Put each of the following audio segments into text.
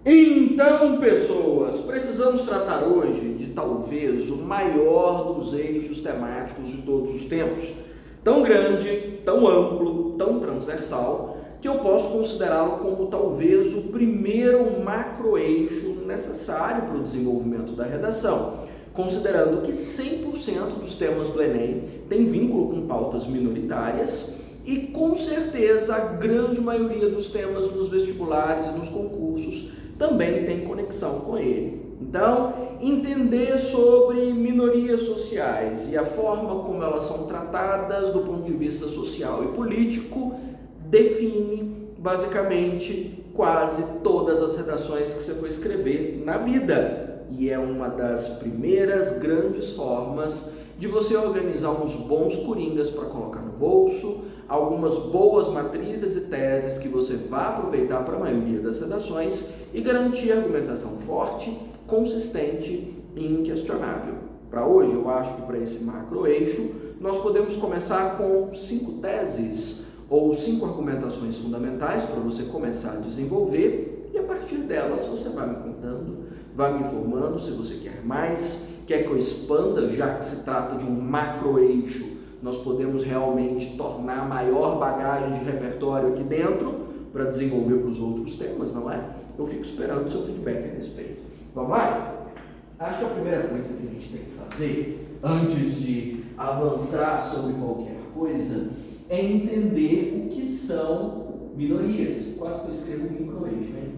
Então, pessoas, precisamos tratar hoje de talvez o maior dos eixos temáticos de todos os tempos. Tão grande, tão amplo, tão transversal, que eu posso considerá-lo como talvez o primeiro macroeixo necessário para o desenvolvimento da redação, considerando que 100% dos temas do Enem tem vínculo com pautas minoritárias e, com certeza, a grande maioria dos temas nos vestibulares e nos concursos também tem conexão com ele. Então, entender sobre minorias sociais e a forma como elas são tratadas do ponto de vista social e político define, basicamente, quase todas as redações que você for escrever na vida. E é uma das primeiras grandes formas de você organizar uns bons coringas para colocar no bolso, algumas boas matrizes e teses que você vai aproveitar para a maioria das redações e garantir argumentação forte, consistente e inquestionável. Para hoje, eu acho que para esse macroeixo, nós podemos começar com 5 teses ou 5 argumentações fundamentais para você começar a desenvolver e a partir delas você vai me contando, vai me informando se você quer mais, quer que eu expanda, já que se trata de um macroeixo, nós podemos realmente tornar maior bagagem de repertório aqui dentro para desenvolver para os outros temas, não é? Eu fico esperando o seu feedback a respeito. Vamos lá? Acho que a primeira coisa que a gente tem que fazer, antes de avançar sobre qualquer coisa, é entender o que são minorias. Quase que eu escrevo um microeixo, hein?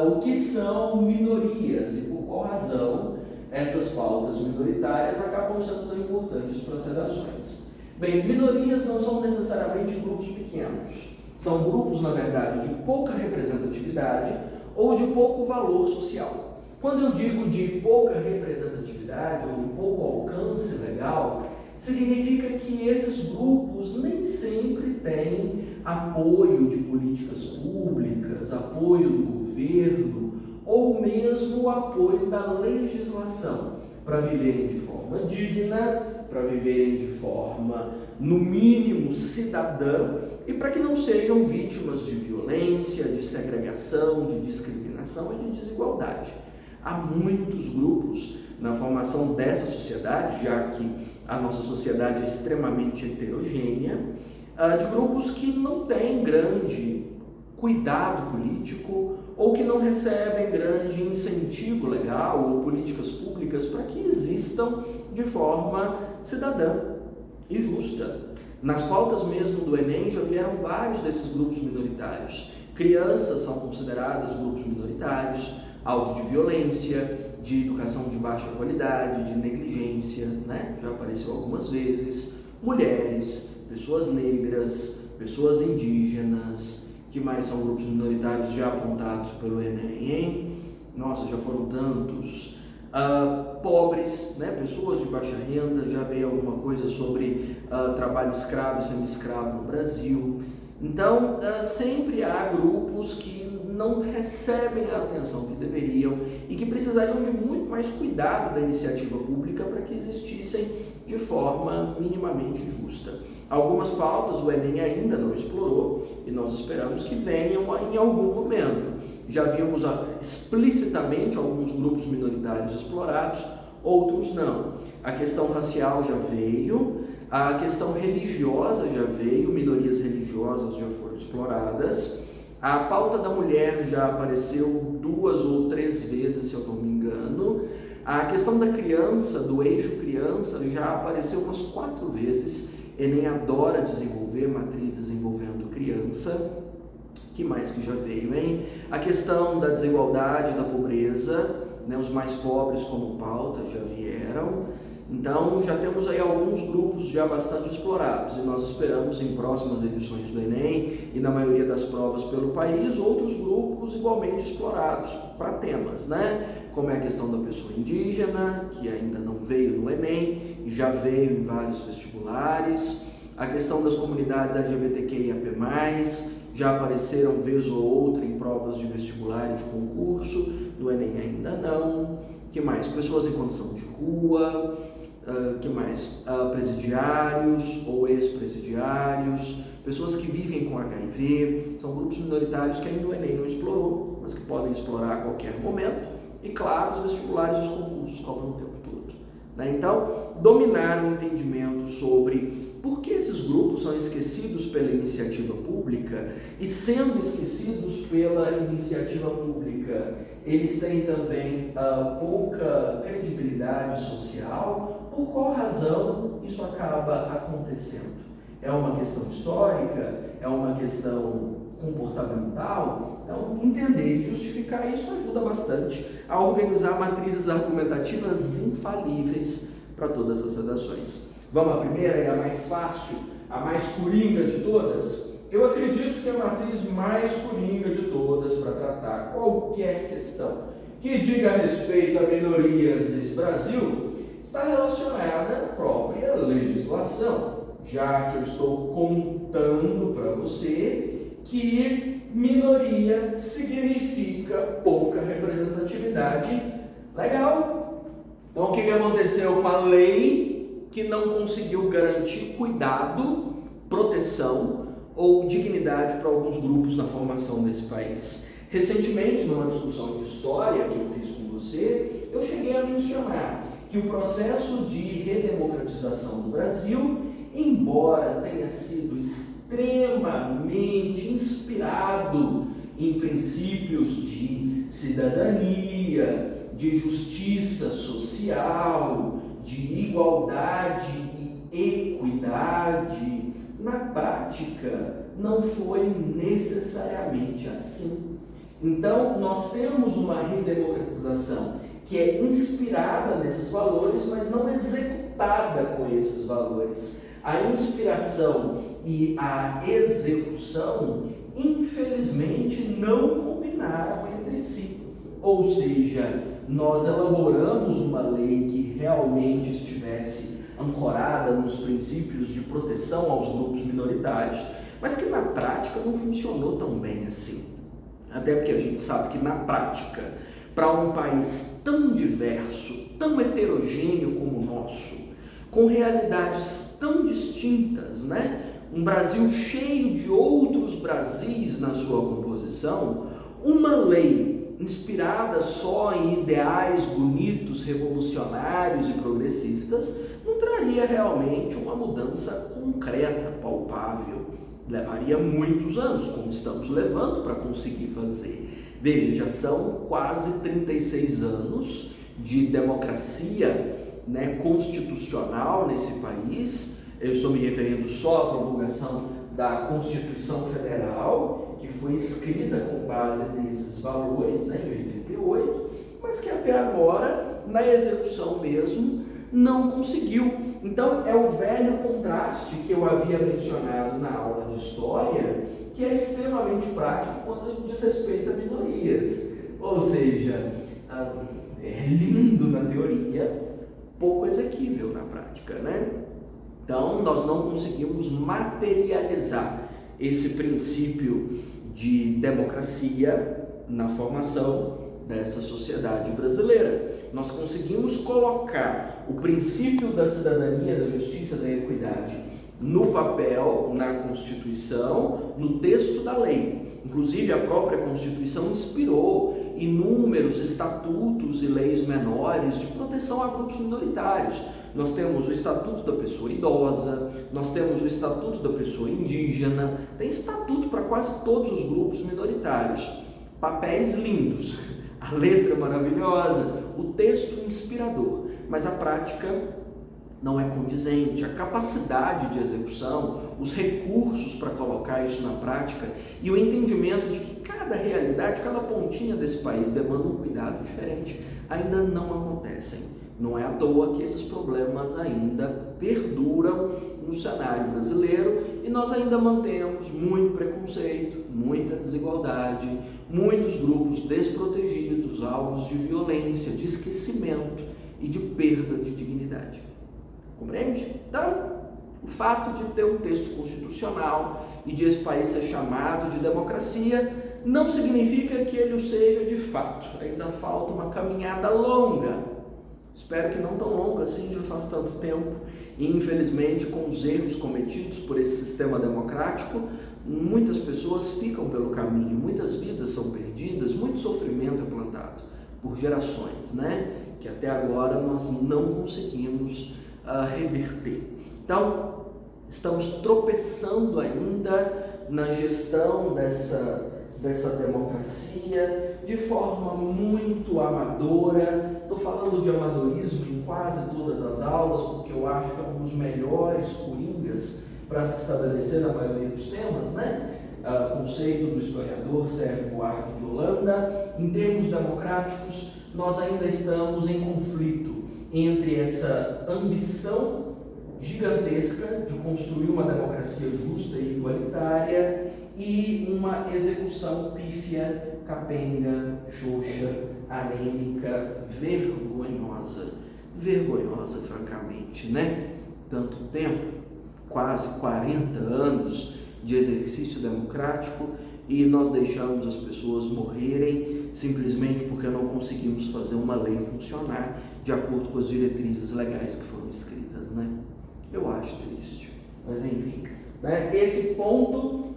O que são minorias e por qual razão essas pautas minoritárias acabam sendo tão importantes para as redações. Bem, minorias não são necessariamente grupos pequenos. São grupos, na verdade, de pouca representatividade ou de pouco valor social. Quando eu digo de pouca representatividade ou de pouco alcance legal, significa que esses grupos nem sempre têm apoio de políticas públicas, apoio do governo ou mesmo o apoio da legislação para viverem de forma digna, para viverem de forma, no mínimo, cidadã e para que não sejam vítimas de violência, de segregação, de discriminação e de desigualdade. Há muitos grupos na formação dessa sociedade, já que a nossa sociedade é extremamente heterogênea, de grupos que não têm grande cuidado político ou que não recebem grande incentivo legal ou políticas públicas para que existam de forma cidadã e justa. Nas pautas mesmo do Enem já vieram vários desses grupos minoritários. Crianças são consideradas grupos minoritários, alvo de violência, de educação de baixa qualidade, de negligência, né? Já apareceu algumas vezes. Mulheres, pessoas negras, pessoas indígenas, que mais são grupos minoritários já apontados pelo Enem, hein? Nossa, já foram tantos. Pobres, né? Pessoas de baixa renda, já veio alguma coisa sobre trabalho escravo e semi-escravo no Brasil. Então, sempre há grupos que não recebem a atenção que deveriam e que precisariam de muito mais cuidado da iniciativa pública para que existissem de forma minimamente justa. Algumas pautas o Enem ainda não explorou e nós esperamos que venham em algum momento. Já vimos explicitamente alguns grupos minoritários explorados, outros não. A questão racial já veio, a questão religiosa já veio, minorias religiosas já foram exploradas. A pauta da mulher já apareceu 2 ou 3 vezes, se eu não me engano. A questão da criança, do eixo criança, já apareceu umas 4 vezes. Enem adora desenvolver matrizes envolvendo criança. Que mais que já veio, hein? A questão da desigualdade, da pobreza, né? Os mais pobres como pauta já vieram. Então, já temos aí alguns grupos já bastante explorados e nós esperamos em próximas edições do Enem e na maioria das provas pelo país, outros grupos igualmente explorados para temas, né? Como é a questão da pessoa indígena, que ainda não veio no Enem, já veio em vários vestibulares, a questão das comunidades LGBTQIAP+, já apareceram vez ou outra em provas de vestibular e de concurso, no Enem ainda não. Que mais? Pessoas em condição de rua, que mais? Presidiários ou ex-presidiários, pessoas que vivem com HIV, são grupos minoritários que ainda o Enem não explorou, mas que podem explorar a qualquer momento, e claro, os vestibulares e os concursos cobram o tempo todo, né? Então, dominar o entendimento sobre por que esses grupos são esquecidos pela iniciativa pública, e sendo esquecidos pela iniciativa pública, eles têm também pouca credibilidade social. Por qual razão isso acaba acontecendo? É uma questão histórica? É uma questão comportamental? Então, entender e justificar isso ajuda bastante a organizar matrizes argumentativas infalíveis para todas as redações. Vamos à primeira e a mais fácil, a mais coringa de todas? Eu acredito que a matriz mais coringa de todas para tratar qualquer questão que diga respeito a minorias desse Brasil está relacionada à própria legislação, já que eu estou contando para você que minoria significa pouca representatividade. Legal? Então, o que aconteceu com a lei que não conseguiu garantir cuidado, proteção ou dignidade para alguns grupos na formação desse país? Recentemente, numa discussão de história que eu fiz com você, eu cheguei a mencionar que o processo de redemocratização do Brasil, embora tenha sido extremamente inspirado em princípios de cidadania, de justiça social, de igualdade e equidade, na prática não foi necessariamente assim. Então, nós temos uma redemocratização que é inspirada nesses valores, mas não executada com esses valores. A inspiração e a execução, infelizmente, não combinaram entre si. Ou seja, nós elaboramos uma lei que realmente estivesse ancorada nos princípios de proteção aos grupos minoritários, mas que na prática não funcionou tão bem assim. Até porque a gente sabe que na prática, para um país tão diverso, tão heterogêneo como o nosso, com realidades tão distintas, né? Um Brasil cheio de outros Brasis na sua composição, uma lei inspirada só em ideais bonitos, revolucionários e progressistas, não traria realmente uma mudança concreta, palpável. Levaria muitos anos, como estamos levando, para conseguir fazer. Veja, já são quase 36 anos de democracia, né, constitucional nesse país. Eu estou me referindo só à promulgação da Constituição Federal, que foi escrita com base nesses valores, né, em 88, mas que até agora, na execução mesmo, não conseguiu. Então, é o velho contraste que eu havia mencionado na aula de História, que é extremamente prático quando a gente diz respeito a minorias. Ou seja, é lindo na teoria, pouco exequível na prática, né? Então, nós não conseguimos materializar esse princípio de democracia na formação dessa sociedade brasileira. Nós conseguimos colocar o princípio da cidadania, da justiça, da equidade no papel, na Constituição, no texto da lei. Inclusive, a própria Constituição inspirou inúmeros estatutos e leis menores de proteção a grupos minoritários. Nós temos o Estatuto da Pessoa Idosa, nós temos o Estatuto da Pessoa Indígena, tem estatuto para quase todos os grupos minoritários. Papéis lindos, a letra maravilhosa, o texto inspirador, mas a prática não é condizente. A capacidade de execução, os recursos para colocar isso na prática e o entendimento de que cada realidade, cada pontinha desse país demanda um cuidado diferente, ainda não acontecem. Não é à toa que esses problemas ainda perduram no cenário brasileiro e nós ainda mantemos muito preconceito, muita desigualdade, muitos grupos desprotegidos, alvos de violência, de esquecimento e de perda de dignidade. Compreende? Então, o fato de ter um texto constitucional e de esse país ser chamado de democracia não significa que ele o seja de fato. Ainda falta uma caminhada longa. Espero que não tão longa assim, já faz tanto tempo. E, infelizmente, com os erros cometidos por esse sistema democrático, muitas pessoas ficam pelo caminho, muitas vidas são perdidas, muito sofrimento é plantado por gerações, né? Que até agora nós não conseguimos reverter. Então, estamos tropeçando ainda na gestão dessa democracia de forma muito amadora. Estou falando de amadorismo em quase todas as aulas, porque eu acho que é um dos melhores coringas para se estabelecer na maioria dos temas, né? Conceito do historiador Sérgio Buarque de Holanda. Em termos democráticos, nós ainda estamos em conflito entre essa ambição gigantesca de construir uma democracia justa e igualitária e uma execução pífia, capenga, xoxa, anêmica, vergonhosa, francamente, né? Tanto tempo, quase 40 anos de exercício democrático, e nós deixamos as pessoas morrerem simplesmente porque não conseguimos fazer uma lei funcionar de acordo com as diretrizes legais que foram escritas, né? Eu acho triste, mas enfim, né? Esse ponto,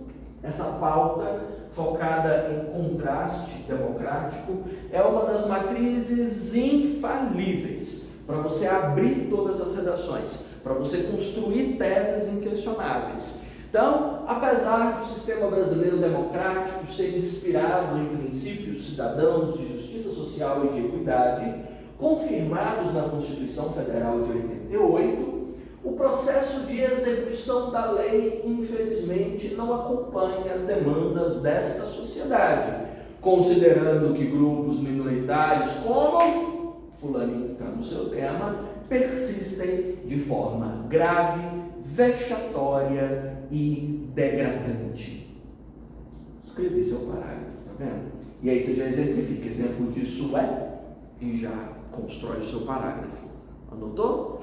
essa pauta focada em contraste democrático é uma das matrizes infalíveis para você abrir todas as redações, para você construir teses inquestionáveis. Então, apesar do sistema brasileiro democrático ser inspirado em princípios cidadãos de justiça social e de equidade, confirmados na Constituição Federal de 88, o processo de execução da lei, infelizmente, não acompanha as demandas desta sociedade, considerando que grupos minoritários, como fulaninho está no seu tema, persistem de forma grave, vexatória e degradante. Escrevi seu parágrafo, tá vendo? E aí você já exemplifica, exemplo disso e já constrói o seu parágrafo. Anotou?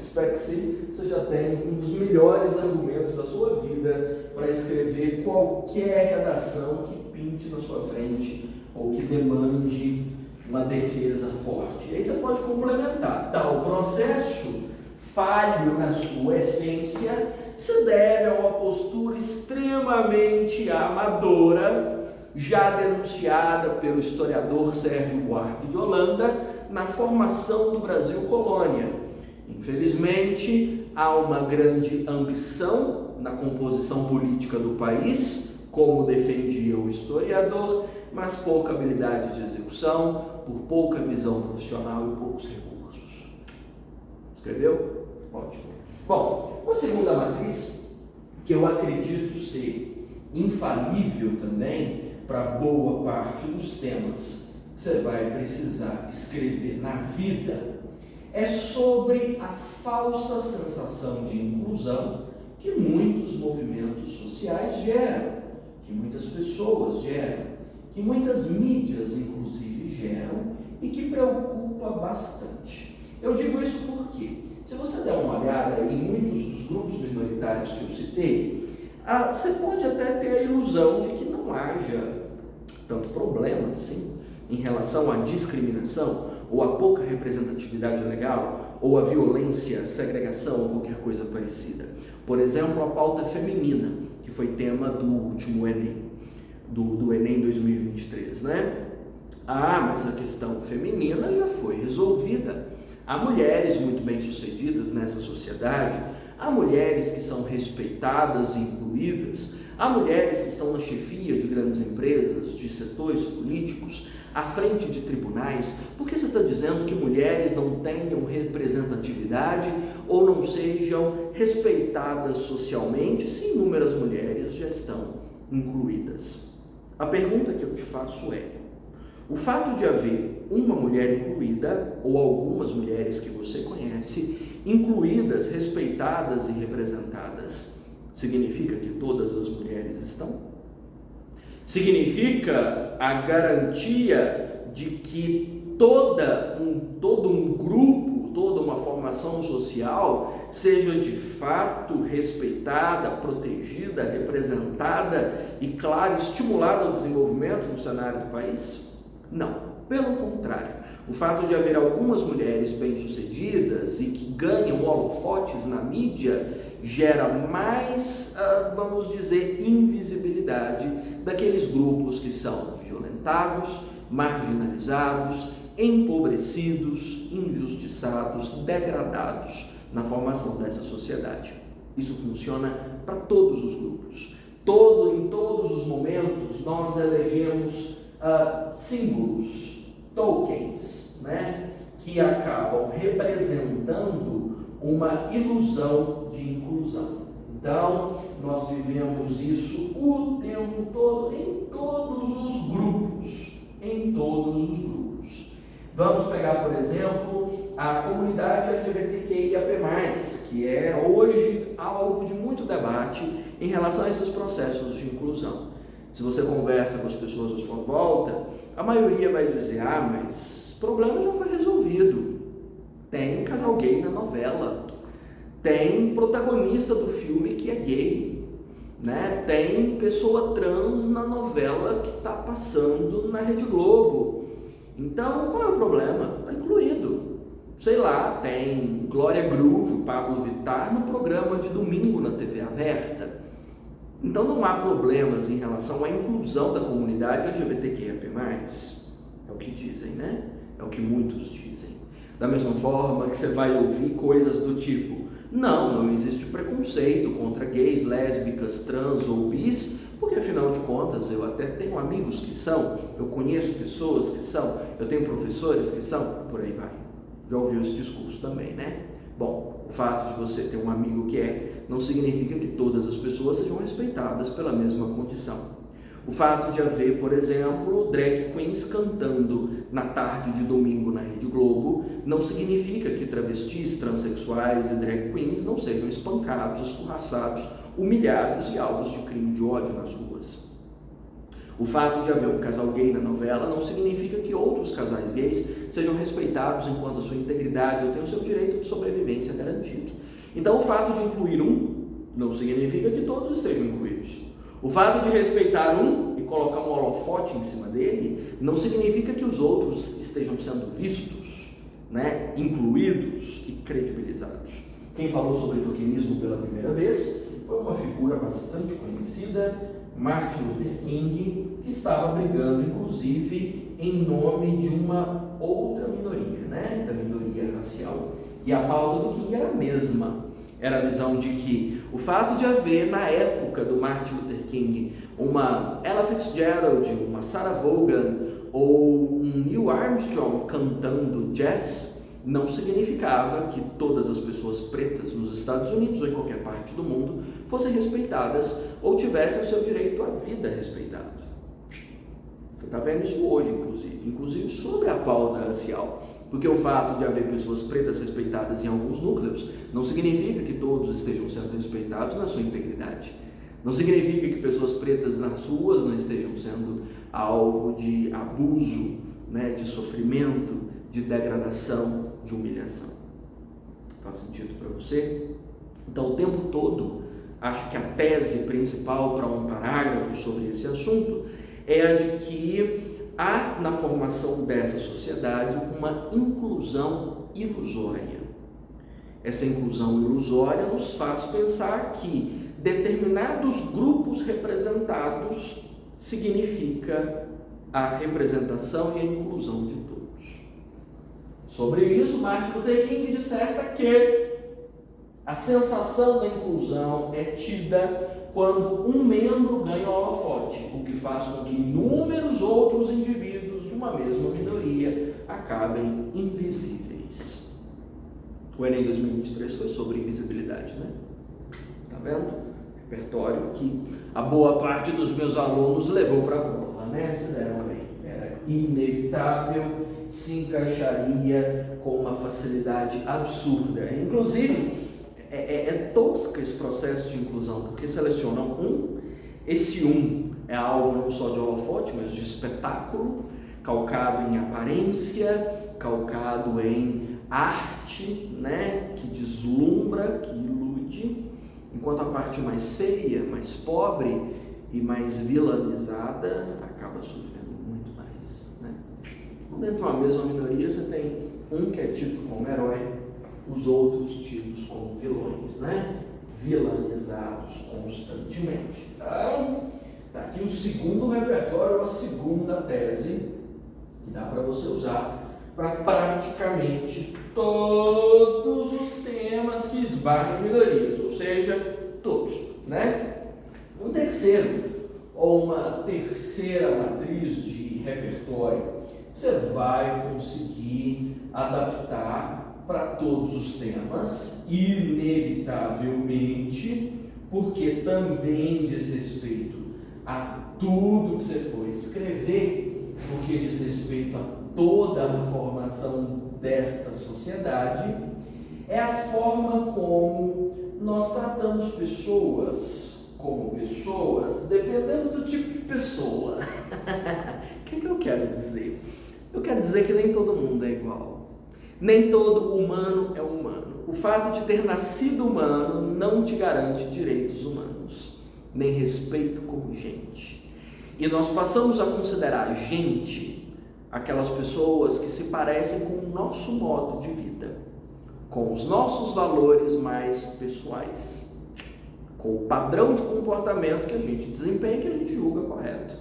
Espero que sim, você já tenha um dos melhores argumentos da sua vida para escrever qualquer redação que pinte na sua frente ou que demande uma defesa forte. E aí você pode complementar. Tal processo falho na sua essência se deve a uma postura extremamente amadora, já denunciada pelo historiador Sérgio Buarque de Holanda, na formação do Brasil colônia. Infelizmente, há uma grande ambição na composição política do país, como defendia o historiador, mas pouca habilidade de execução, por pouca visão profissional e poucos recursos. Escreveu? Ótimo. Bom, uma segunda matriz, que eu acredito ser infalível também para boa parte dos temas que você vai precisar escrever na vida, é sobre a falsa sensação de inclusão que muitos movimentos sociais geram, que muitas pessoas geram, que muitas mídias inclusive geram e que preocupa bastante. Eu digo isso porque, se você der uma olhada em muitos dos grupos minoritários que eu citei, você pode até ter a ilusão de que não haja tanto problema assim em relação à discriminação, ou a pouca representatividade legal, ou a violência, segregação, ou qualquer coisa parecida. Por exemplo, a pauta feminina, que foi tema do último Enem, do Enem 2023, né? Mas a questão feminina já foi resolvida. Há mulheres muito bem-sucedidas nessa sociedade, há mulheres que são respeitadas e incluídas, há mulheres que estão na chefia de grandes empresas, de setores políticos, à frente de tribunais. Por que você está dizendo que mulheres não tenham representatividade ou não sejam respeitadas socialmente se inúmeras mulheres já estão incluídas? A pergunta que eu te faço é: o fato de haver uma mulher incluída, ou algumas mulheres que você conhece, incluídas, respeitadas e representadas, significa que todas as mulheres estão? Significa a garantia de que todo um grupo, toda uma formação social seja de fato respeitada, protegida, representada e, claro, estimulada ao desenvolvimento no cenário do país? Não. Pelo contrário, o fato de haver algumas mulheres bem-sucedidas e que ganham holofotes na mídia gera mais, vamos dizer, invisibilidade daqueles grupos que são violentados, marginalizados, empobrecidos, injustiçados, degradados na formação dessa sociedade. Isso funciona para todos os grupos. Em todos os momentos, nós elegemos símbolos, tokens, né, que acabam representando uma ilusão de inclusão. Então, nós vivemos isso o tempo todo em todos os grupos. Vamos pegar, por exemplo, a comunidade LGBTQIAP+, que é hoje alvo de muito debate em relação a esses processos de inclusão. Se você conversa com as pessoas à sua volta, a maioria vai dizer, mas esse problema já foi resolvido. Tem casal gay na novela, tem protagonista do filme que é gay, né? Tem pessoa trans na novela que está passando na Rede Globo. Então, qual é o problema? Está incluído. Sei lá, tem Glória Groove, Pablo Vittar no programa de domingo na TV aberta. Então não há problemas em relação à inclusão da comunidade LGBTQIA+. É o que dizem, né? É o que muitos dizem. Da mesma forma que você vai ouvir coisas do tipo, não existe preconceito contra gays, lésbicas, trans ou bis, porque afinal de contas eu até tenho amigos que são, eu conheço pessoas que são, eu tenho professores que são, por aí vai. Já ouviu esse discurso também, né? Bom, o fato de você ter um amigo que não significa que todas as pessoas sejam respeitadas pela mesma condição. O fato de haver, por exemplo, drag queens cantando na tarde de domingo na Rede Globo não significa que travestis, transexuais e drag queens não sejam espancados, escorraçados, humilhados e alvos de crime de ódio nas ruas. O fato de haver um casal gay na novela não significa que outros casais gays sejam respeitados enquanto a sua integridade ou tenham o seu direito de sobrevivência garantido. Então, o fato de incluir um não significa que todos estejam incluídos. O fato de respeitar um e colocar um holofote em cima dele não significa que os outros estejam sendo vistos, né, incluídos e credibilizados. Quem falou sobre tokenismo pela primeira vez foi uma figura bastante conhecida, Martin Luther King, que estava brigando, inclusive, em nome de uma outra minoria, né, da minoria racial. E a pauta do King era a mesma. Era a visão de que o fato de haver, na época do Martin Luther King, uma Ella Fitzgerald, uma Sarah Vaughan ou um Neil Armstrong cantando jazz, não significava que todas as pessoas pretas nos Estados Unidos ou em qualquer parte do mundo fossem respeitadas ou tivessem o seu direito à vida respeitado. Você está vendo isso hoje, inclusive sobre a pauta racial. Porque o fato de haver pessoas pretas respeitadas em alguns núcleos não significa que todos estejam sendo respeitados na sua integridade. Não significa que pessoas pretas nas ruas não estejam sendo alvo de abuso, né, de sofrimento, de degradação, de humilhação. Faz sentido para você? Então, o tempo todo, acho que a tese principal para um parágrafo sobre esse assunto é a de que há na formação dessa sociedade uma inclusão ilusória. Essa inclusão ilusória nos faz pensar que determinados grupos representados significa a representação e a inclusão de todos. Sobre isso, Martin Luther King disserta que a sensação da inclusão é tida quando um membro ganha o holofote, o que faz com que inúmeros outros indivíduos de uma mesma minoria acabem invisíveis. O Enem 2023 foi sobre invisibilidade, né? Tá vendo? Repertório que a boa parte dos meus alunos levou para a prova, né? Se deram bem. Era inevitável, se encaixaria com uma facilidade absurda. Inclusive, é tosco esse processo de inclusão, porque selecionam esse é alvo não só de holofote, mas de espetáculo, calcado em aparência, calcado em arte, né, que deslumbra, que ilude, enquanto a parte mais feia, mais pobre e mais vilanizada acaba sofrendo muito mais, né? Então, dentro de uma mesma minoria, você tem um que é tido como herói, os outros tidos como vilões, né? Vilanizados constantemente. Então, está aqui o segundo repertório, a segunda tese, que dá para você usar para praticamente todos os temas que esbarram em minorias, ou seja, todos, né? Um terceiro, ou uma terceira matriz de repertório, você vai conseguir adaptar para todos os temas, inevitavelmente, porque também diz respeito a tudo que você for escrever, porque diz respeito a toda a formação desta sociedade, é a forma como nós tratamos pessoas como pessoas, dependendo do tipo de pessoa. O que eu quero dizer? Eu quero dizer que nem todo mundo é igual. Nem todo humano é humano. O fato de ter nascido humano não te garante direitos humanos, nem respeito como gente. E nós passamos a considerar gente aquelas pessoas que se parecem com o nosso modo de vida, com os nossos valores mais pessoais, com o padrão de comportamento que a gente desempenha e que a gente julga correto.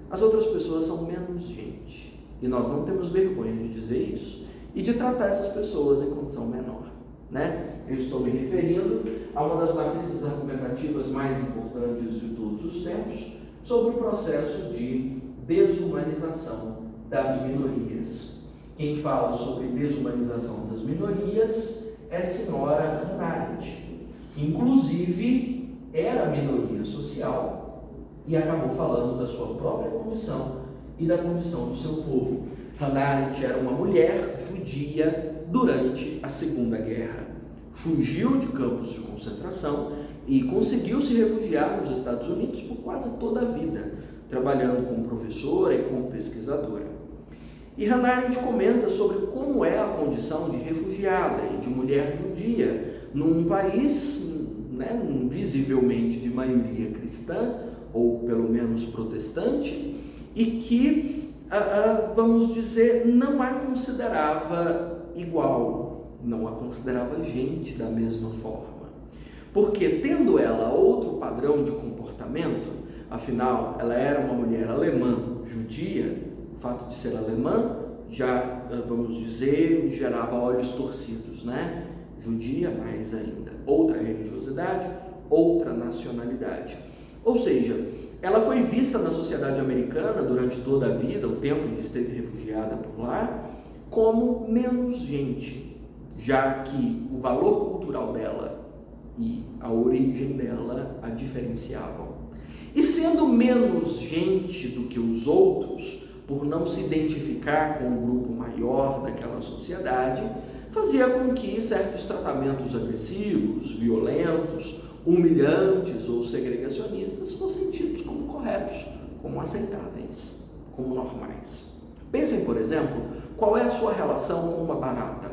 As outras pessoas são menos gente, e nós não temos vergonha de dizer isso e de tratar essas pessoas em condição menor, né? Eu estou me referindo a uma das matrizes argumentativas mais importantes de todos os tempos sobre o processo de desumanização das minorias. Quem fala sobre desumanização das minorias é a senhora Hannah Arendt, que inclusive era minoria social e acabou falando da sua própria condição e da condição do seu povo. Hannah Arendt era uma mulher judia durante a Segunda Guerra. Fugiu de campos de concentração e conseguiu se refugiar nos Estados Unidos por quase toda a vida, trabalhando como professora e como pesquisadora. E Hannah Arendt comenta sobre como é a condição de refugiada e de mulher judia num país, né, visivelmente de maioria cristã, ou pelo menos protestante, e que, vamos dizer, não a considerava igual, não a considerava gente da mesma forma. Porque, tendo ela outro padrão de comportamento, afinal, ela era uma mulher alemã judia, o fato de ser alemã já, vamos dizer, gerava olhos torcidos, né? Judia mais ainda, outra religiosidade, outra nacionalidade. Ou seja, ela foi vista na sociedade americana durante toda a vida, o tempo em que esteve refugiada por lá, como menos gente, já que o valor cultural dela e a origem dela a diferenciavam. E sendo menos gente do que os outros, por não se identificar com o grupo maior daquela sociedade, fazia com que certos tratamentos agressivos, violentos, humilhantes ou segregacionistas fossem tidos como corretos, como aceitáveis, como normais. Pensem, por exemplo, qual é a sua relação com uma barata?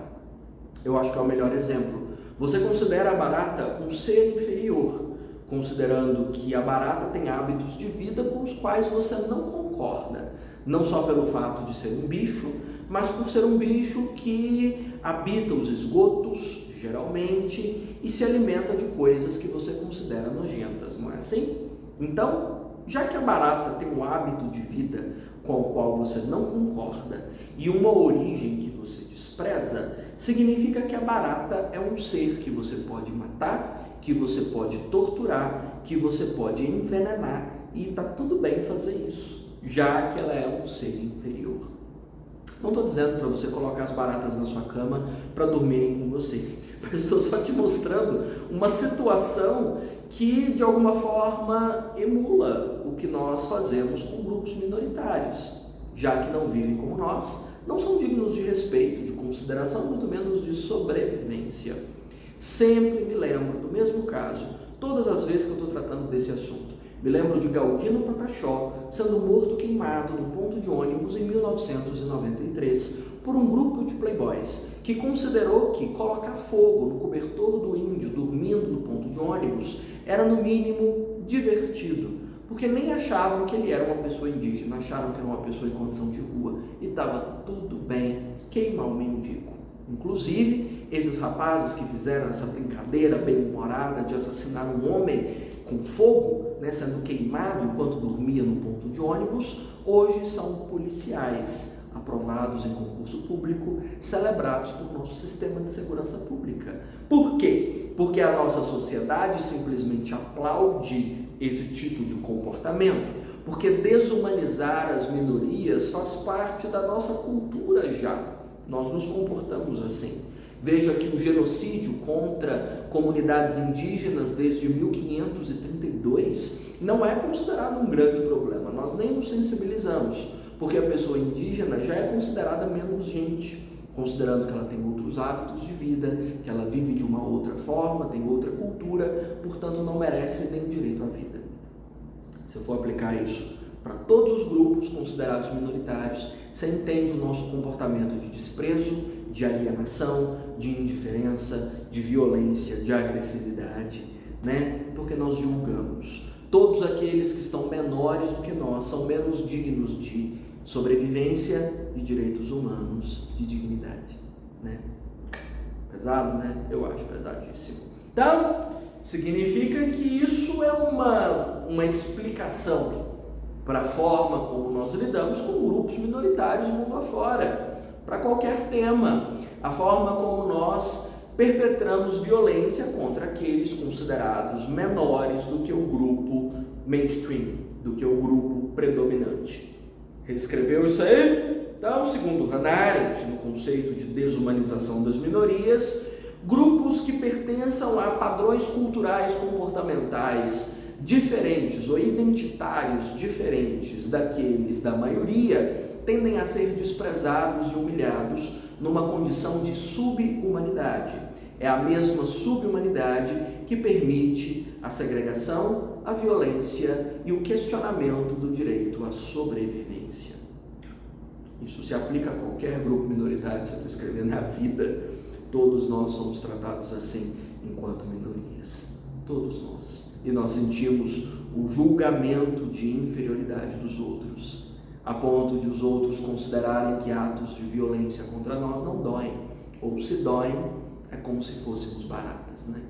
Eu acho que é o melhor exemplo. Você considera a barata um ser inferior, considerando que a barata tem hábitos de vida com os quais você não concorda, não só pelo fato de ser um bicho, mas por ser um bicho que habita os esgotos, geralmente, e se alimenta de coisas que você considera nojentas, não é assim? Então, já que a barata tem um hábito de vida com o qual você não concorda e uma origem que você despreza, significa que a barata é um ser que você pode matar, que você pode torturar, que você pode envenenar, e está tudo bem fazer isso, já que ela é um ser inferior. Não estou dizendo para você colocar as baratas na sua cama para dormirem com você, mas estou só te mostrando uma situação que de alguma forma emula o que nós fazemos com grupos minoritários, já que não vivem como nós, não são dignos de respeito, de consideração, muito menos de sobrevivência. Sempre me lembro do mesmo caso, todas as vezes que eu estou tratando desse assunto. Me lembro de Galdino Pataxó sendo morto queimado no ponto de ônibus em 1993 por um grupo de playboys que considerou que colocar fogo no cobertor do índio dormindo no ponto de ônibus era no mínimo divertido, porque nem achavam que ele era uma pessoa indígena, acharam que era uma pessoa em condição de rua e estava tudo bem queimar o mendigo. Inclusive, esses rapazes que fizeram essa brincadeira bem-humorada de assassinar um homem com fogo, né, sendo queimado enquanto dormia no ponto de ônibus, hoje são policiais aprovados em concurso público, celebrados por nosso sistema de segurança pública. Por quê? Porque a nossa sociedade simplesmente aplaude esse tipo de comportamento, porque desumanizar as minorias faz parte da nossa cultura já. Nós nos comportamos assim. Veja que o genocídio contra comunidades indígenas desde 1532 não é considerado um grande problema. Nós nem nos sensibilizamos, porque a pessoa indígena já é considerada menos gente, considerando que ela tem outros hábitos de vida, que ela vive de uma outra forma, tem outra cultura, portanto não merece nem direito à vida. Se eu for aplicar isso para todos os grupos considerados minoritários, você entende o nosso comportamento de desprezo, de alienação, de indiferença, de violência, de agressividade, né? Porque nós julgamos. Todos aqueles que estão menores do que nós são menos dignos de sobrevivência, de direitos humanos, de dignidade, né? Pesado, né? Eu acho pesadíssimo. Então, significa que isso é uma explicação para a forma como nós lidamos com grupos minoritários mundo afora, para qualquer tema, a forma como nós perpetramos violência contra aqueles considerados menores do que o grupo mainstream, do que o grupo predominante. Ele escreveu isso aí? Então, segundo Hannah Arendt, no conceito de desumanização das minorias, grupos que pertençam a padrões culturais comportamentais diferentes ou identitários diferentes daqueles da maioria tendem a ser desprezados e humilhados numa condição de subhumanidade. É a mesma subhumanidade que permite a segregação, a violência e o questionamento do direito à sobrevivência. Isso se aplica a qualquer grupo minoritário que você for escrever na vida. Todos nós somos tratados assim enquanto minorias. Todos nós. E nós sentimos o julgamento de inferioridade dos outros, a ponto de os outros considerarem que atos de violência contra nós não doem, ou se doem, é como se fôssemos baratas, né?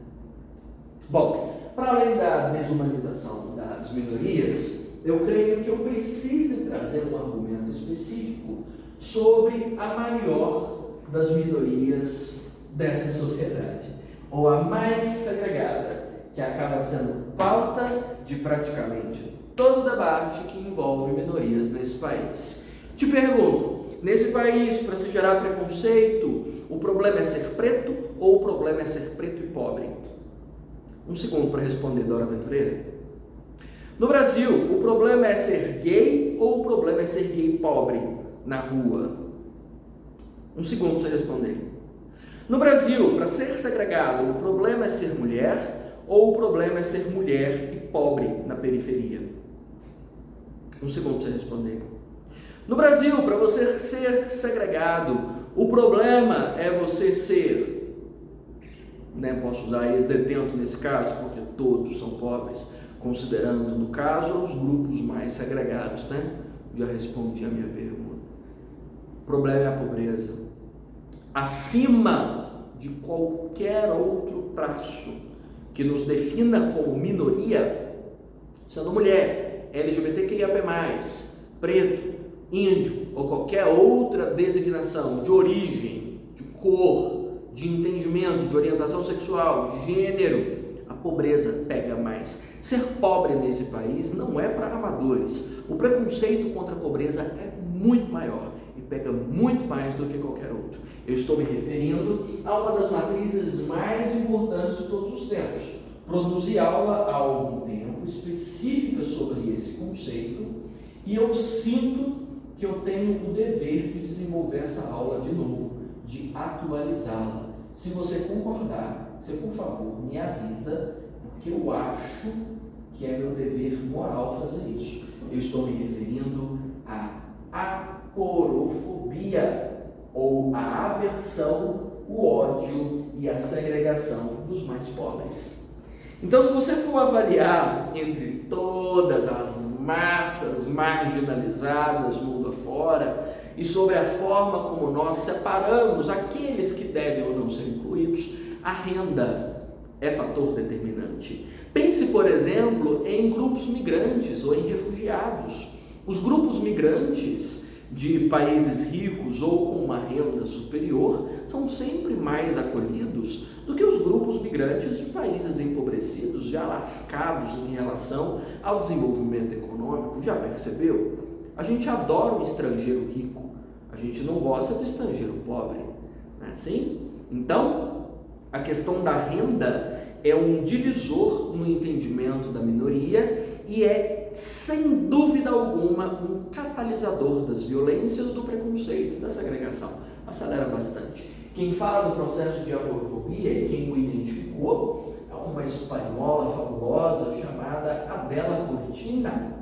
Bom, para além da desumanização das minorias, eu creio que eu preciso trazer um argumento específico sobre a maior das minorias dessa sociedade, ou a mais segregada, que acaba sendo pauta de praticamente todo debate que envolve minorias nesse país. Te pergunto, nesse país, para se gerar preconceito, o problema é ser preto ou o problema é ser preto e pobre? Um segundo para responder, Dora Aventureira. No Brasil, o problema é ser gay ou o problema é ser gay pobre na rua? Um segundo para você responder. No Brasil, para ser segregado, o problema é ser mulher ou o problema é ser mulher e pobre na periferia? Um segundo para você responder. No Brasil, para você ser segregado, o problema é você ser, né, posso usar ex-detento nesse caso, porque todos são pobres, considerando, no caso, os grupos mais segregados, né? Já respondi a minha pergunta. O problema é a pobreza. Acima de qualquer outro traço que nos defina como minoria, sendo mulher, LGBTQIAP+, preto, índio ou qualquer outra designação de origem, de cor, de entendimento, de orientação sexual, de gênero, a pobreza pega mais. Ser pobre nesse país não é para amadores. O preconceito contra a pobreza é muito maior e pega muito mais do que qualquer outro. Eu estou me referindo a uma das matrizes mais importantes de todos os tempos. Produzi aula há algum tempo específica sobre esse conceito e eu sinto que eu tenho o dever de desenvolver essa aula de novo, de atualizá-la. Se você concordar, você, por favor, me avisa, porque eu acho que é meu dever moral fazer isso. Eu estou me referindo à aporofobia, ou a aversão, o ódio e a segregação dos mais pobres. Então, se você for avaliar entre todas as massas marginalizadas mundo afora, e sobre a forma como nós separamos aqueles que devem ou não ser incluídos, a renda é fator determinante. Pense, por exemplo, em grupos migrantes ou em refugiados. Os grupos migrantes de países ricos ou com uma renda superior são sempre mais acolhidos do que os grupos migrantes de países empobrecidos, já lascados em relação ao desenvolvimento econômico. Já percebeu? A gente adora um estrangeiro rico, a gente não gosta do estrangeiro pobre, não é assim? Então, a questão da renda é um divisor no entendimento da minoria e é, sem dúvida alguma, um catalisador das violências, do preconceito e da segregação. Acelera bastante. Quem fala do processo de aporofobia e quem o identificou é uma espanhola fabulosa chamada Adela Cortina.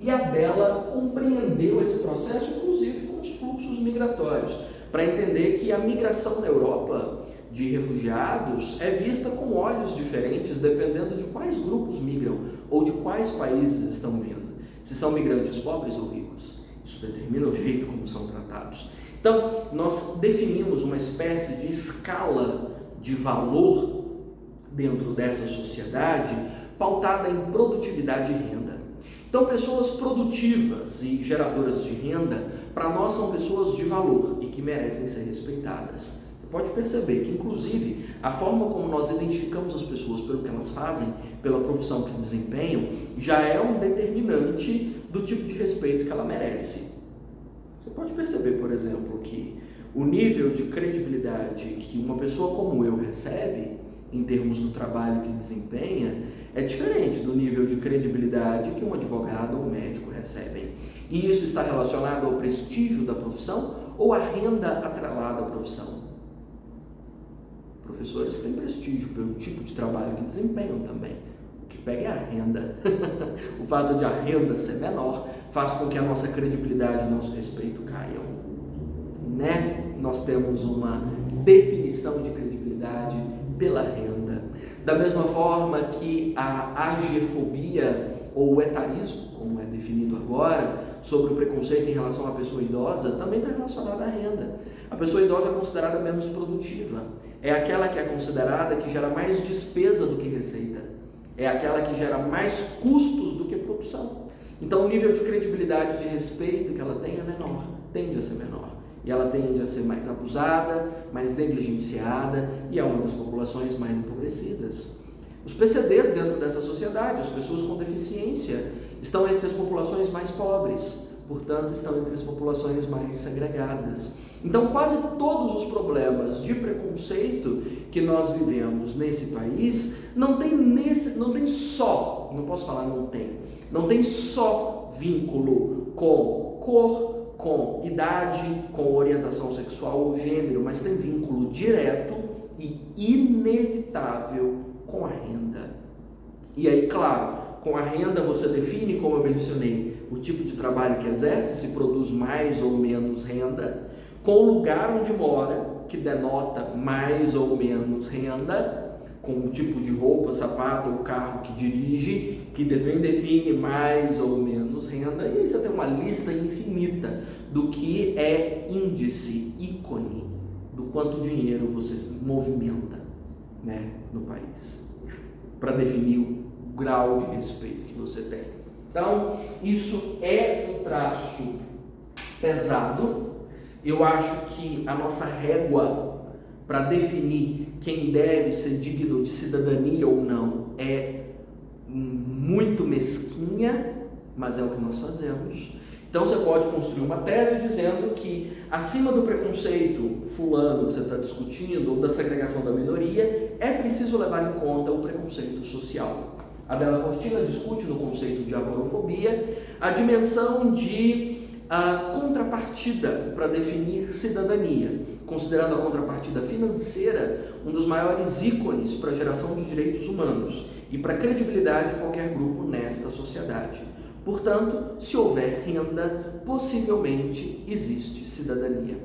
E a Adela compreendeu esse processo, inclusive com os fluxos migratórios, para entender que a migração na Europa de refugiados é vista com olhos diferentes dependendo de quais grupos migram ou de quais países estão vindo. Se são migrantes pobres ou ricos, isso determina o jeito como são tratados. Então, nós definimos uma espécie de escala de valor dentro dessa sociedade pautada em produtividade e renda. Então, pessoas produtivas e geradoras de renda, para nós, são pessoas de valor e que merecem ser respeitadas. Você pode perceber que, inclusive, a forma como nós identificamos as pessoas pelo que elas fazem, pela profissão que desempenham, já é um determinante do tipo de respeito que ela merece. Você pode perceber, por exemplo, que o nível de credibilidade que uma pessoa como eu recebe, em termos do trabalho que desempenha, é diferente do nível de credibilidade que um advogado ou um médico recebem. E isso está relacionado ao prestígio da profissão ou à renda atrelada à profissão? Professores têm prestígio pelo tipo de trabalho que desempenham também. O que pega é a renda. O fato de a renda ser menor faz com que a nossa credibilidade e nosso respeito caiam. Nós temos uma definição de credibilidade pela renda. Da mesma forma que a agiefobia ou o etarismo, como é definido agora, sobre o preconceito em relação à pessoa idosa, também está relacionada à renda. A pessoa idosa é considerada menos produtiva. É aquela que é considerada que gera mais despesa do que receita. É aquela que gera mais custos do que produção. Então o nível de credibilidade e de respeito que ela tem é menor, tende a ser menor. E ela tende a ser mais abusada, mais negligenciada e é uma das populações mais empobrecidas. Os PCDs dentro dessa sociedade, as pessoas com deficiência, estão entre as populações mais pobres, portanto estão entre as populações mais segregadas. Então quase todos os problemas de preconceito que nós vivemos nesse país não tem só vínculo com cor, com idade, com orientação sexual ou gênero, mas tem vínculo direto e inevitável com a renda. E aí, claro, com a renda você define, como eu mencionei, o tipo de trabalho que exerce, se produz mais ou menos renda, com o lugar onde mora, que denota mais ou menos renda, com o tipo de roupa, sapato ou carro que dirige, que também define mais ou menos renda, e aí você tem uma lista infinita do que é índice, ícone, do quanto dinheiro você movimenta, no país, para definir o grau de respeito que você tem. Então, isso é um traço pesado. Eu acho que a nossa régua para definir quem deve ser digno de cidadania ou não é muito mesquinha, mas é o que nós fazemos. Então você pode construir uma tese dizendo que acima do preconceito fulano que você está discutindo ou da segregação da minoria, é preciso levar em conta o preconceito social. A Adela Cortina discute no conceito de aporofobia a dimensão de contrapartida para definir cidadania, considerando a contrapartida financeira um dos maiores ícones para a geração de direitos humanos e para a credibilidade de qualquer grupo nesta sociedade. Portanto, se houver renda, possivelmente existe cidadania.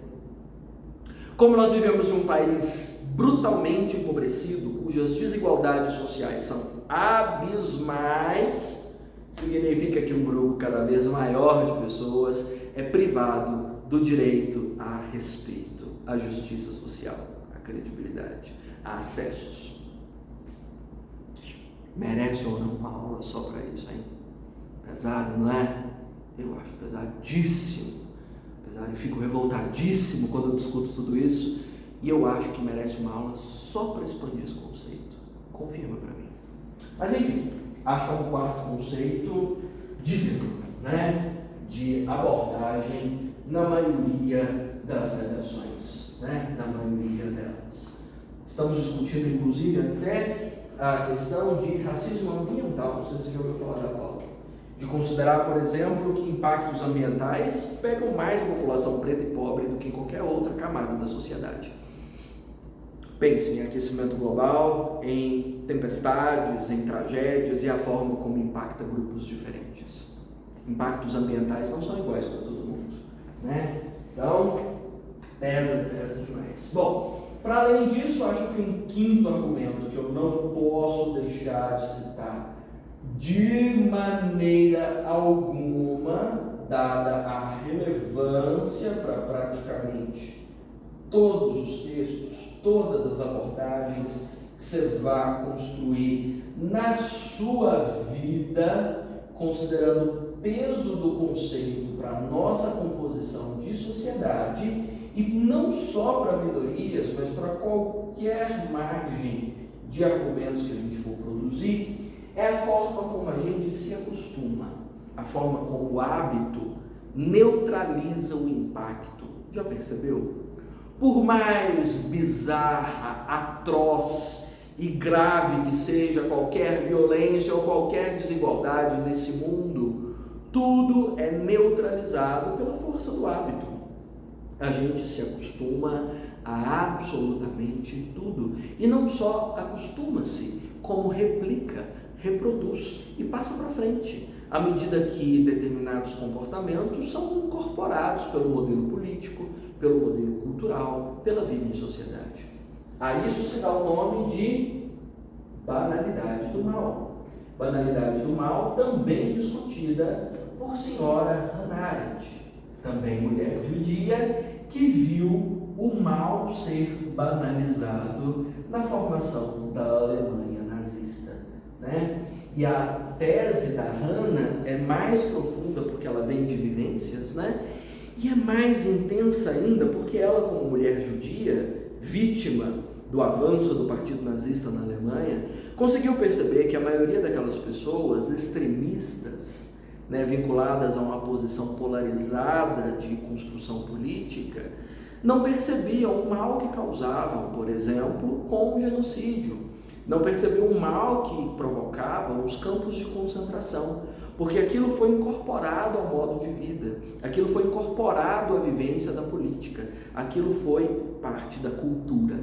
Como nós vivemos em um país brutalmente empobrecido, cujas desigualdades sociais são abismais, significa que um grupo cada vez maior de pessoas é privado do direito a respeito, à justiça social, à credibilidade, a acessos. Merece ou não uma aula só para isso, hein? Pesado, não é? Eu acho pesadíssimo. Eu fico revoltadíssimo quando eu discuto tudo isso, e eu acho que merece uma aula só para expandir esse conceito. Confirma para mim. Mas enfim, acho que é um quarto conceito digno, né, de abordagem na maioria das redações, né, na maioria delas. Estamos discutindo, inclusive, até a questão de racismo ambiental. Não sei se você já ouviu falar da pauta. De considerar, por exemplo, que impactos ambientais pegam mais a população preta e pobre do que em qualquer outra camada da sociedade. Pense em aquecimento global, em tempestades, em tragédias e a forma como impacta grupos diferentes. Impactos ambientais não são iguais para todo mundo, né? Então, pesa demais. Bom, para além disso, acho que um quinto argumento que eu não posso deixar de citar de maneira alguma, dada a relevância para praticamente todos os textos, todas as abordagens que você vai construir na sua vida, considerando o peso do conceito para a nossa composição de sociedade, e não só para minorias, mas para qualquer margem de argumentos que a gente for produzir, é a forma como a gente se acostuma, a forma como o hábito neutraliza o impacto. Já percebeu? Por mais bizarra, atroz e grave que seja qualquer violência ou qualquer desigualdade nesse mundo, tudo é neutralizado pela força do hábito. A gente se acostuma a absolutamente tudo. E não só acostuma-se, como replica, reproduz e passa para frente, à medida que determinados comportamentos são incorporados pelo modelo político, pelo modelo cultural, pela vida em sociedade. A isso se dá o nome de banalidade do mal. Banalidade do mal também discutida por senhora Hannah Arendt, também mulher judia, que viu o mal ser banalizado na formação da Alemanha nazista, né? E a tese da Hannah é mais profunda porque ela vem de vivências, né? E é mais intensa ainda porque ela, como mulher judia, vítima do avanço do partido nazista na Alemanha, conseguiu perceber que a maioria daquelas pessoas extremistas, né, vinculadas a uma posição polarizada de construção política, não percebiam o mal que causavam, por exemplo, com o genocídio. Não percebiam o mal que provocavam os campos de concentração, porque aquilo foi incorporado ao modo de vida, aquilo foi incorporado à vivência da política, aquilo foi parte da cultura.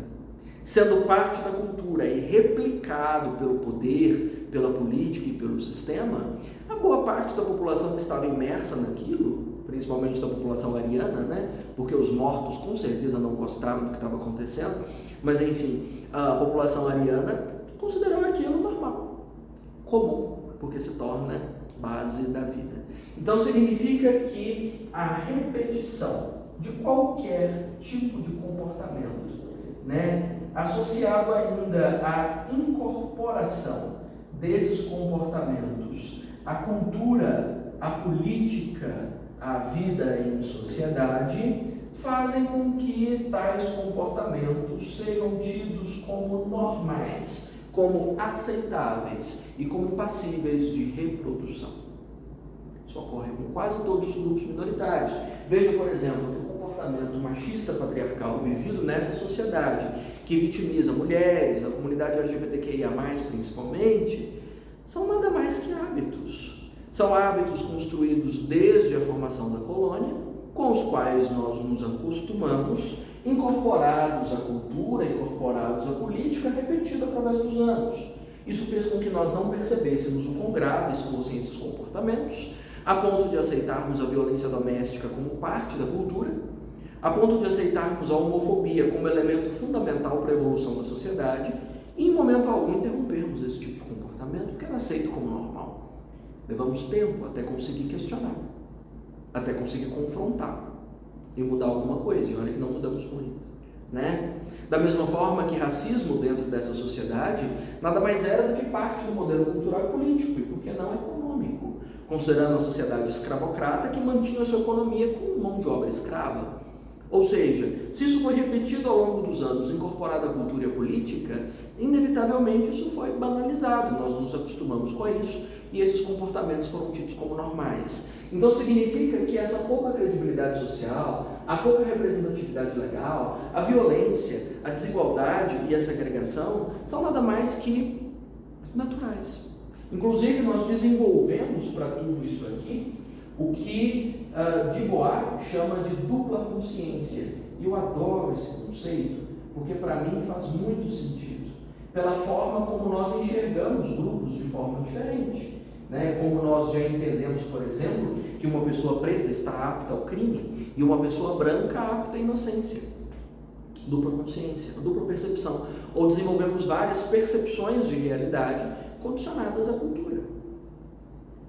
Sendo parte da cultura e replicado pelo poder, pela política e pelo sistema, a boa parte da população que estava imersa naquilo, principalmente da população ariana, né? Porque os mortos com certeza não gostaram do que estava acontecendo, mas enfim, a população ariana considerou aquilo normal, comum, porque se torna base da vida. Então significa que a repetição de qualquer tipo de comportamento, né, associado ainda à incorporação desses comportamentos à cultura, à política, à vida em sociedade, fazem com que tais comportamentos sejam tidos como normais, como aceitáveis e como passíveis de reprodução. Isso ocorre com quase todos os grupos minoritários. Veja, por exemplo, que o comportamento machista patriarcal vivido nessa sociedade, que vitimiza mulheres, a comunidade LGBTQIA+, principalmente, são nada mais que hábitos. São hábitos construídos desde a formação da colônia, com os quais nós nos acostumamos, incorporados à cultura, incorporados à política, repetido através dos anos. Isso fez com que nós não percebêssemos o quão graves fossem esses comportamentos, a ponto de aceitarmos a violência doméstica como parte da cultura, a ponto de aceitarmos a homofobia como elemento fundamental para a evolução da sociedade e, em momento algum, interrompermos esse tipo de comportamento, porque era aceito como normal. Levamos tempo até conseguir questionar, até conseguir confrontar. em mudar alguma coisa, e olha que não mudamos muito, né? Da mesma forma que racismo dentro dessa sociedade nada mais era do que parte do modelo cultural e político, e por que não econômico, considerando a sociedade escravocrata que mantinha a sua economia com mão de obra escrava. Ou seja, se isso foi repetido ao longo dos anos, incorporado à cultura e à política, inevitavelmente isso foi banalizado, nós nos acostumamos com isso e esses comportamentos foram tidos como normais. Então significa que essa pouca credibilidade social, a pouca representatividade legal, a violência, a desigualdade e a segregação são nada mais que naturais. Inclusive nós desenvolvemos para tudo isso aqui o que Dubois chama de dupla consciência. E eu adoro esse conceito, porque para mim faz muito sentido, pela forma como nós enxergamos grupos de forma diferente. Né? Como nós já entendemos, por exemplo, que uma pessoa preta está apta ao crime e uma pessoa branca apta à inocência. Dupla consciência, dupla percepção. Ou desenvolvemos várias percepções de realidade condicionadas à cultura.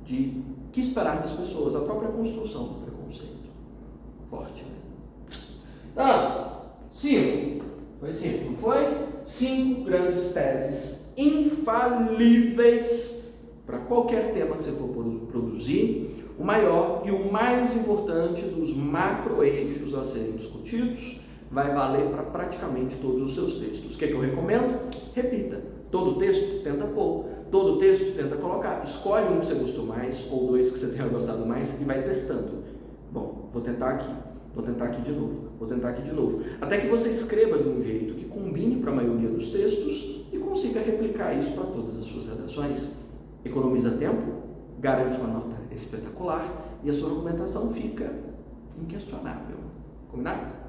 De que esperar das pessoas, a própria construção do preconceito. Forte, né? Então, 5. Foi 5, não foi? 5 grandes teses infalíveis para qualquer tema que você for produzir. O maior e o mais importante dos macro-eixos a serem discutidos vai valer para praticamente todos os seus textos. O que eu recomendo? Repita. Todo texto, tenta pôr. Todo texto, tenta colocar. Escolhe um que você gostou mais, ou dois que você tenha gostado mais, e vai testando. Bom, vou tentar aqui. Vou tentar aqui de novo. Vou tentar aqui de novo. Até que você escreva de um jeito que combine para a maioria dos textos e consiga replicar isso para todas as suas redações. Economiza tempo, garante uma nota espetacular e a sua argumentação fica inquestionável. Combinado?